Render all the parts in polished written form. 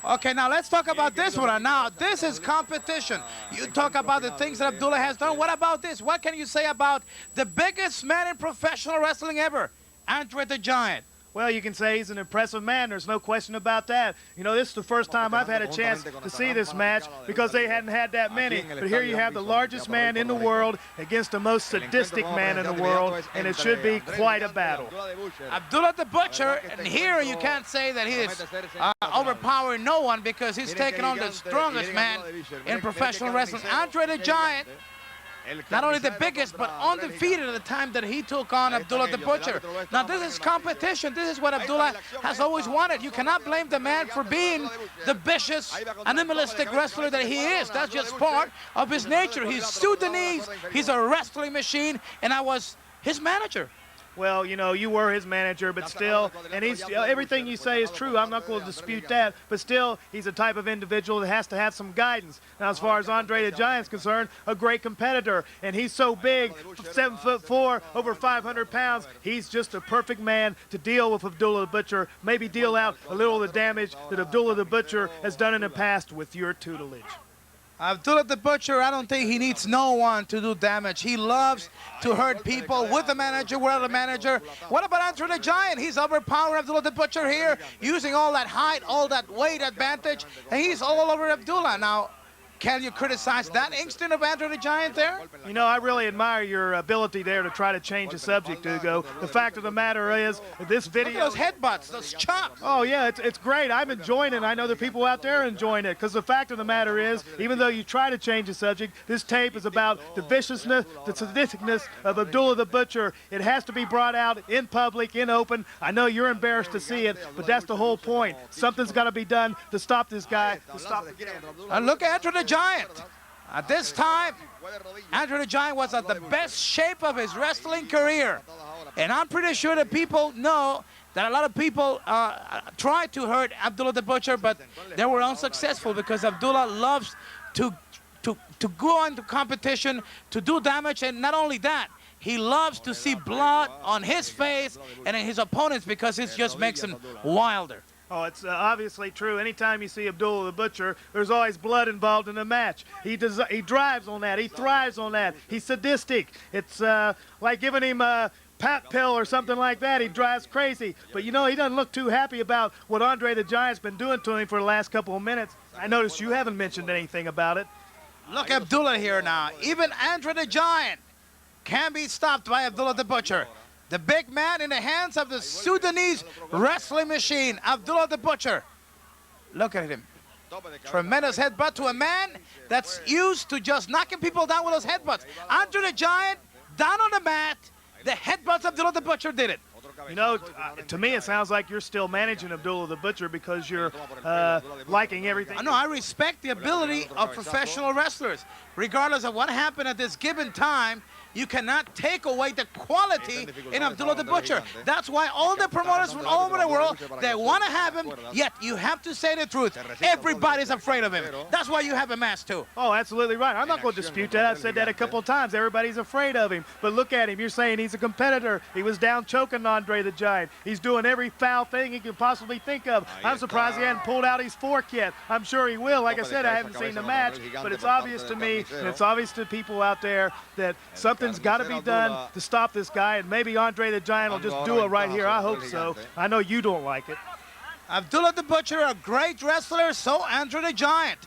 Okay, now let's talk about this one. Now, this is competition. You talk about the things that Abdullah has done. What about this? What can you say about the biggest man in professional wrestling ever, Andre the Giant? Well, you can say he's an impressive man. There's no question about that. You know, this is the first time I've had a chance to see this match because they hadn't had that many. But here you have the largest man in the world against the most sadistic man in the world, and it should be quite a battle. Abdullah the Butcher, and here you can't say that he is overpowering no one because he's taking on the strongest man in professional wrestling, Andre the Giant. Not only the biggest, but undefeated at the time that he took on Abdullah the Butcher. Now, this is competition. This is what Abdullah has always wanted. You cannot blame the man for being the vicious, animalistic wrestler that he is. That's just part of his nature. He's Sudanese. He's a wrestling machine, and I was his manager. Well, you know, you were his manager, but still, and he's everything you say is true. I'm not going to dispute that, but still, he's a type of individual that has to have some guidance. Now, as far as Andre the Giant's concerned, a great competitor, and he's so big, 7'4", over 500 pounds. He's just a perfect man to deal with Abdullah the Butcher, maybe deal out a little of the damage that Abdullah the Butcher has done in the past with your tutelage. Abdullah the Butcher, I don't think he needs no one to do damage. He loves to hurt people with the manager, without the manager. What about Andre the Giant? He's overpowering Abdullah the Butcher here, using all that height, all that weight advantage, and he's all over Abdullah. Now, can you criticize that instinct of Andre the Giant there? You know, I really admire your ability there to try to change the subject, Hugo. The fact of the matter is, this video... Look at those headbutts, those chops. Oh, yeah, it's great. I'm enjoying it. I know the people out there are enjoying it, because the fact of the matter is, even though you try to change the subject, this tape is about the viciousness, the sadisticness of Abdullah the Butcher. It has to be brought out in public, in open. I know you're embarrassed to see it, but that's the whole point. Something's got to be done to stop this guy, to stop the... Look at Andre the Giant. At this time, Andre the Giant was at the best shape of his wrestling career. And I'm pretty sure that people know that a lot of people tried to hurt Abdullah the Butcher, but they were unsuccessful because Abdullah loves to go into competition, to do damage, and not only that, he loves to see blood on his face and in his opponents because it just makes him wilder. Oh, it's obviously true. Anytime you see Abdullah the Butcher, there's always blood involved in the match. He drives on that. He thrives on that. He's sadistic. It's like giving him a pap pill or something like that. He drives crazy. But, you know, he doesn't look too happy about what Andre the Giant's been doing to him for the last couple of minutes. I noticed you haven't mentioned anything about it. Look at Abdullah here now. Even Andre the Giant can be stopped by Abdullah the Butcher. The big man in the hands of the Sudanese wrestling machine, Abdullah the Butcher. Look at him. Tremendous headbutt to a man that's used to just knocking people down with those headbutts. Andre the Giant, down on the mat, the headbutts of Abdullah the Butcher did it. You know, to me it sounds like you're still managing Abdullah the Butcher because you're liking everything. No, I respect the ability of professional wrestlers. Regardless of what happened at this given time, you cannot take away the quality in Abdullah the Butcher. That's why all the promoters from all over the world, they want to have him, yet you have to say the truth. Everybody's afraid of him. That's why you have a mask too. Oh, absolutely right. I'm not going to dispute that. I've said that a couple of times. Everybody's afraid of him. But look at him. You're saying he's a competitor. He was down choking Andre the Giant. He's doing every foul thing he can possibly think of. I'm surprised he hasn't pulled out his fork yet. I'm sure he will. Like I said, I haven't seen the match, but it's obvious to me, and it's obvious to people out there that something's got to be done to stop this guy, and maybe Andre the Giant will just do it right here. I hope so. I know you don't like it. Abdullah the Butcher, a great wrestler, so Andre the Giant.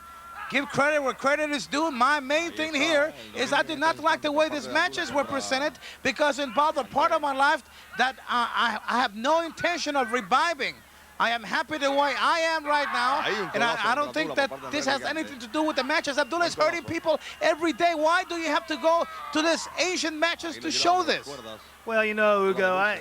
Give credit where credit is due. My main thing here is I did not like the way these matches were presented because it involved a part of my life that I have no intention of reviving. I am happy the way I am right now, and I don't think that this has anything to do with the matches. Abdullah is hurting people every day. Why do you have to go to these Asian matches to show this? Well, you know, Hugo,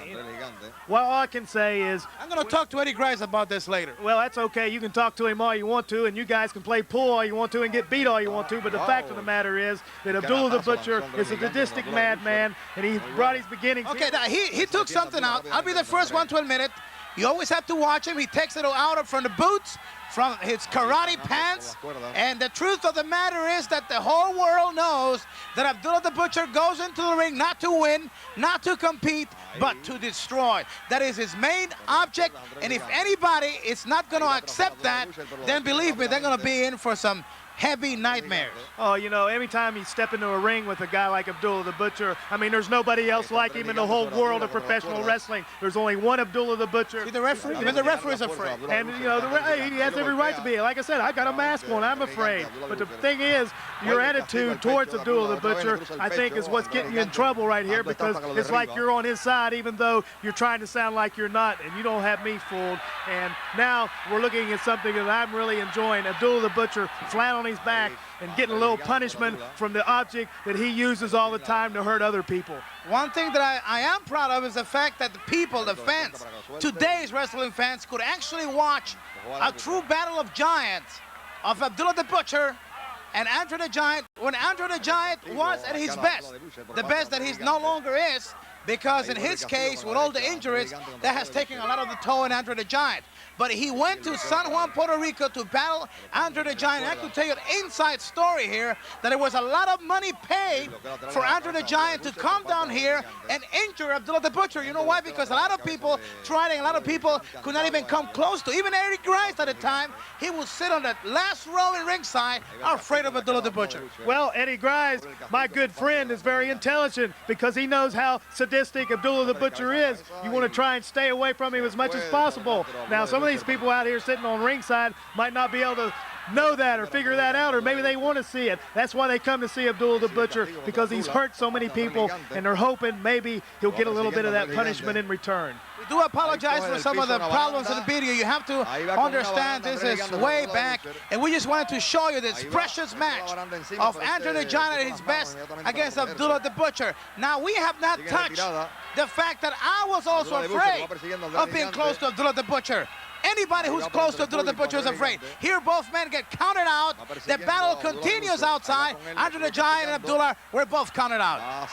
well, all I can say is... I'm going to talk to Eddie Grice about this later. Well, that's okay. You can talk to him all you want to, and you guys can play pool all you want to and get beat all you want to, but the fact of the matter is that Abdullah the Butcher is a sadistic madman, and he brought his beginnings... Okay, now he took something out. I'll be the first one to admit it. You always have to watch him. He takes it out from the boots, from his karate pants. And the truth of the matter is that the whole world knows that Abdullah the Butcher goes into the ring not to win, not to compete, but to destroy. That is his main object. And if anybody is not going to accept that, then believe me, they're going to be in for some heavy nightmares. Oh, you know, every time you step into a ring with a guy like Abdullah the Butcher, I mean, there's nobody else like him in the whole world of professional wrestling. There's only one Abdullah the Butcher. See, the referee, even the referee's afraid. And, you know, he has every right to be. Like I said, I got a mask on. I'm afraid. But the thing is, your attitude towards Abdullah the Butcher, I think, is what's getting you in trouble right here, because it's like you're on his side, even though you're trying to sound like you're not, and you don't have me fooled. And now we're looking at something that I'm really enjoying. Abdullah the Butcher flat on his back and getting a little punishment from the object that he uses all the time to hurt other people. One thing that I am proud of is the fact that the people, the fans, today's wrestling fans, could actually watch a true battle of giants of Abdullah the Butcher and Andre the Giant, when Andre the Giant was at his best, the best that he's no longer is, because in his case, with all the injuries, that has taken a lot of the toll in Andre the Giant. But he went to San Juan, Puerto Rico to battle Andre the Giant. I can tell you an inside story here that there was a lot of money paid for Andre the Giant to come down here and injure Abdullah the Butcher. You know why? Because a lot of people tried and a lot of people could not even come close to. Even Eric Grice at the time, he would sit on the last row in ringside, afraid of Abdullah the Butcher. Well, Eddie Grice, my good friend, is very intelligent because he knows how sadistic Abdullah the Butcher is. You want to try and stay away from him as much as possible. Now, some of these people out here sitting on ringside might not be able to know that or figure that out, or maybe they want to see it. That's why they come to see Abdullah the Butcher, because he's hurt so many people, and they're hoping maybe he'll get a little bit of that punishment in return. We do apologize for some of the problems in the video. You have to understand this is way back, and we just wanted to show you this precious match of Andre the Giant at his best against Abdullah the Butcher. Now, we have not touched the fact that I was also afraid of being close to Abdullah the Butcher. Anybody who's close to Abdullah the Butcher is afraid. Here, both men get counted out. The battle continues outside. Andre the Giant and Abdullah were both counted out.